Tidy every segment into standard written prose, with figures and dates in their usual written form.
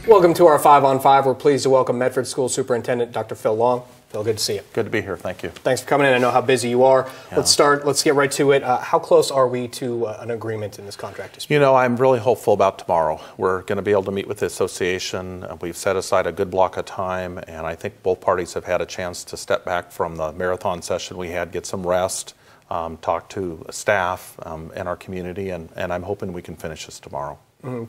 Welcome to our 5 on 5. We're pleased to welcome Medford School Superintendent Dr. Phil Long. Phil, good to see you. Good to be here. Thank you. Thanks for coming in. I know how busy you are. Yeah. Let's get right to it. How close are we to an agreement in this contract dispute? You know, I'm really hopeful about tomorrow. We're going to be able to meet with the association. We've set aside a good block of time, and I think both parties have had a chance to step back from the marathon session we had, get some rest, talk to staff and our community, and I'm hoping we can finish this tomorrow.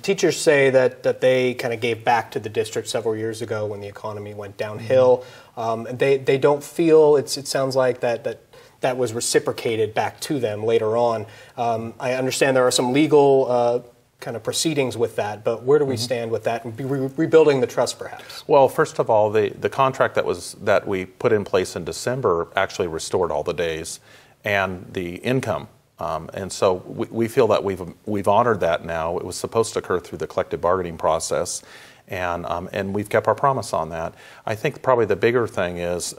Teachers say that they kind of gave back to the district several years ago when the economy went downhill. They don't feel, it sounds like that was reciprocated back to them later on. I understand there are some legal kind of proceedings with that, but where do we stand with that and rebuilding the trust perhaps? Well, first of all, the contract that we put in place in December actually restored all the days and the income. And so we feel that we've honored that now. It was supposed to occur through the collective bargaining process, and we've kept our promise on that. I think probably the bigger thing is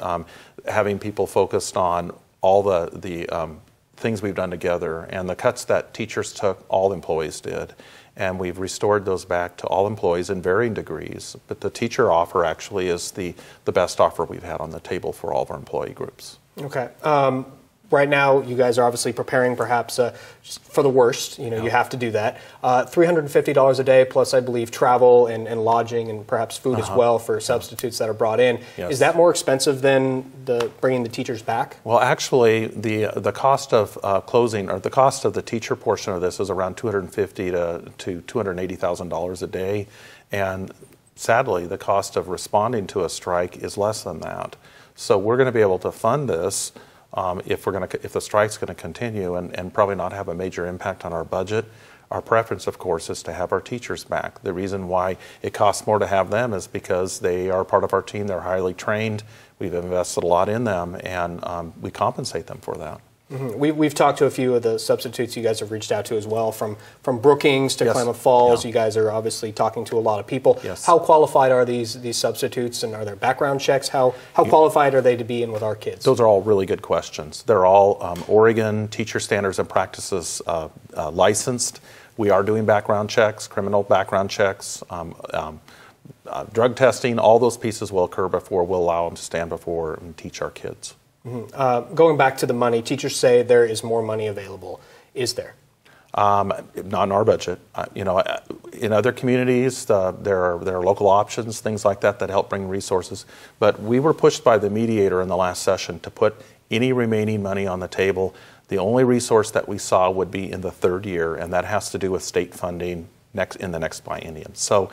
having people focused on all the things we've done together, and the cuts that teachers took, all employees did. And we've restored those back to all employees in varying degrees. But the teacher offer actually is the best offer we've had on the table for all of our employee groups. Okay. Right now, you guys are obviously preparing perhaps just for the worst. You know, you have to do that. $350 a day plus, I believe, travel and lodging and perhaps food as well for substitutes that are brought in. Yes. Is that more expensive than bringing the teachers back? Well, actually, the cost of closing, or the cost of the teacher portion of this is around $250,000 to $280,000 a day, and sadly, the cost of responding to a strike is less than that. So we're going to be able to fund this. If the strike's going to continue and probably not have a major impact on our budget. Our preference, of course, is to have our teachers back. The reason why it costs more to have them is because they are part of our team. They're highly trained. We've invested a lot in them, and we compensate them for that. We've talked to a few of the substitutes you guys have reached out to as well, from Brookings to Klamath Falls. You guys are obviously talking to a lot of people. Yes. How qualified are these substitutes, and are there background checks? How qualified are they to be in with our kids? Those are all really good questions. They're all Oregon Teacher Standards and Practices licensed. We are doing background checks, criminal background checks, drug testing. All those pieces will occur before we'll allow them to stand before and teach our kids. Going back to the money, teachers say there is more money available. Is there? Not in our budget. You know, in other communities, there are local options, things like that help bring resources. But we were pushed by the mediator in the last session to put any remaining money on the table. The only resource that we saw would be in the third year, and that has to do with state funding in the next biennium. So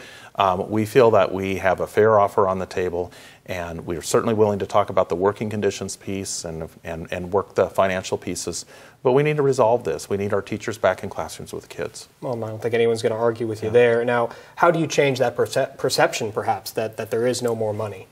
we feel that we have a fair offer on the table, and we're certainly willing to talk about the working conditions piece and work the financial pieces, but we need to resolve this. We need our teachers back in classrooms with kids. Well, I don't think anyone's going to argue with you there. Now, how do you change that perception, perhaps, that there is no more money?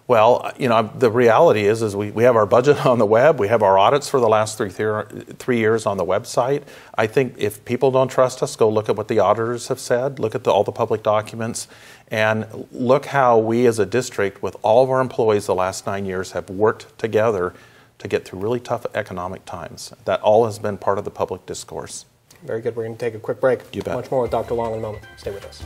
Well, you know, the reality is we have our budget on the web. We have our audits for the last three years on the website. I think if people don't trust us, go look at what the auditors have said, look at all the public documents, and look how we as a district, with all of our employees the last 9 years, have worked together to get through really tough economic times. That all has been part of the public discourse. Very good. We're going to take a quick break. You bet. Much more with Dr. Long in a moment. Stay with us.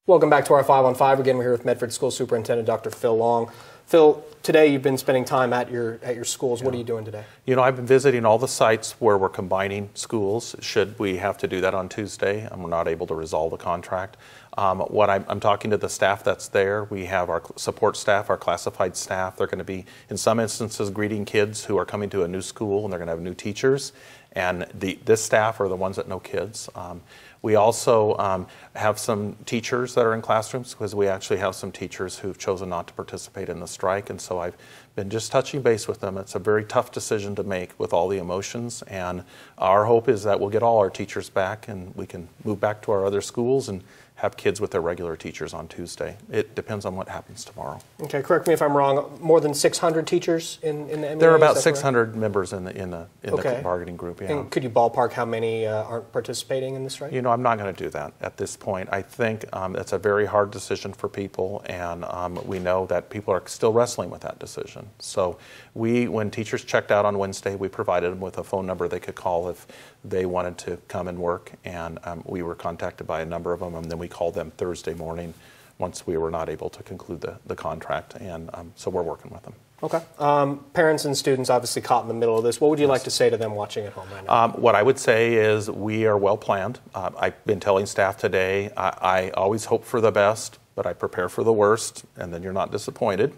Welcome back to our 5 on 5. Again, we're here with Medford School Superintendent Dr. Phil Long. Phil, today you've been spending time at your schools. What are you doing today? You know, I've been visiting all the sites where we're combining schools. Should we have to do that on Tuesday and we're not able to resolve the contract. I'm talking to the staff that's there. We have our support staff, our classified staff. They're going to be, in some instances, greeting kids who are coming to a new school, and they're going to have new teachers. And this staff are the ones that know kids. We also have some teachers that are in classrooms, because we actually have some teachers who've chosen not to participate in the strike, and so I've been just touching base with them. It's a very tough decision to make with all the emotions, and our hope is that we'll get all our teachers back and we can move back to our other schools and have kids with their regular teachers on Tuesday. It depends on what happens tomorrow. Okay, correct me if I'm wrong. More than 600 teachers in the MUA? There are about 600 members in the bargaining group. Yeah. And could you ballpark how many aren't participating in the strike? You know, I'm not going to do that at this point. I think it's a very hard decision for people, and we know that people are still wrestling with that decision. So when teachers checked out on Wednesday, we provided them with a phone number they could call if they wanted to come and work, and we were contacted by a number of them, and then we called them Thursday morning once we were not able to conclude the contract, and so we're working with them. Okay. Parents and students obviously caught in the middle of this. What would you like to say to them watching at home right now? What I would say is we are well planned. I've been telling staff today, I always hope for the best, but I prepare for the worst, and then you're not disappointed.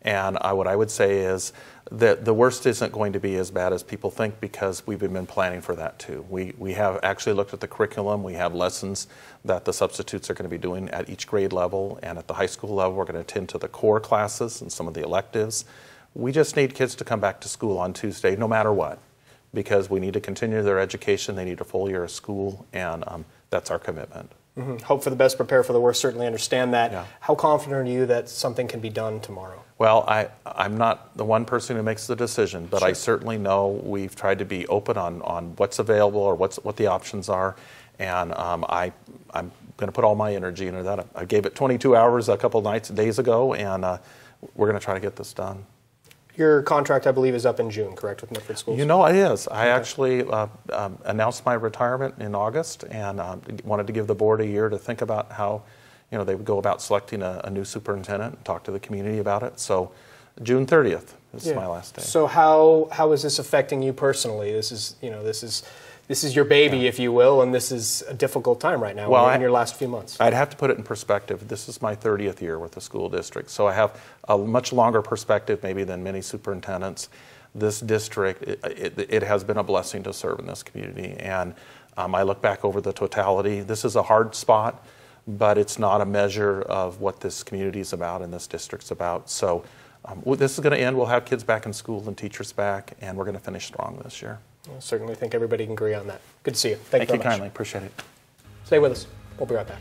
And what I would say is that the worst isn't going to be as bad as people think, because we've been planning for that too. We have actually looked at the curriculum. We have lessons that the substitutes are going to be doing at each grade level, and at the high school level we're going to attend to the core classes and some of the electives. We just need kids to come back to school on Tuesday no matter what, because we need to continue their education. They need a full year of school, and that's our commitment. Mm-hmm. Hope for the best, prepare for the worst. Certainly understand that. Yeah. How confident are you that something can be done tomorrow? Well, I'm not the one person who makes the decision, but Sure. I certainly know we've tried to be open on what's available or what the options are, and I'm going to put all my energy into that. I gave it 22 hours a couple of days ago, and we're going to try to get this done. Your contract, I believe, is up in June, correct, with Medford Schools? You know, it is. I actually announced my retirement in August, and wanted to give the board a year to think about how they would go about selecting a new superintendent and talk to the community about it. So June 30th is my last day. So how is this affecting you personally? This is your baby, if you will, and this is a difficult time right now in your last few months. I'd have to put it in perspective. This is my 30th year with the school district, so I have a much longer perspective maybe than many superintendents. This district, it has been a blessing to serve in this community, and I look back over the totality. This is a hard spot, but it's not a measure of what this community is about and this district's about. So this is going to end. We'll have kids back in school and teachers back, and we're going to finish strong this year. I certainly think everybody can agree on that. Good to see you. Thank you very much. Kindly. Appreciate it. Stay with us. We'll be right back.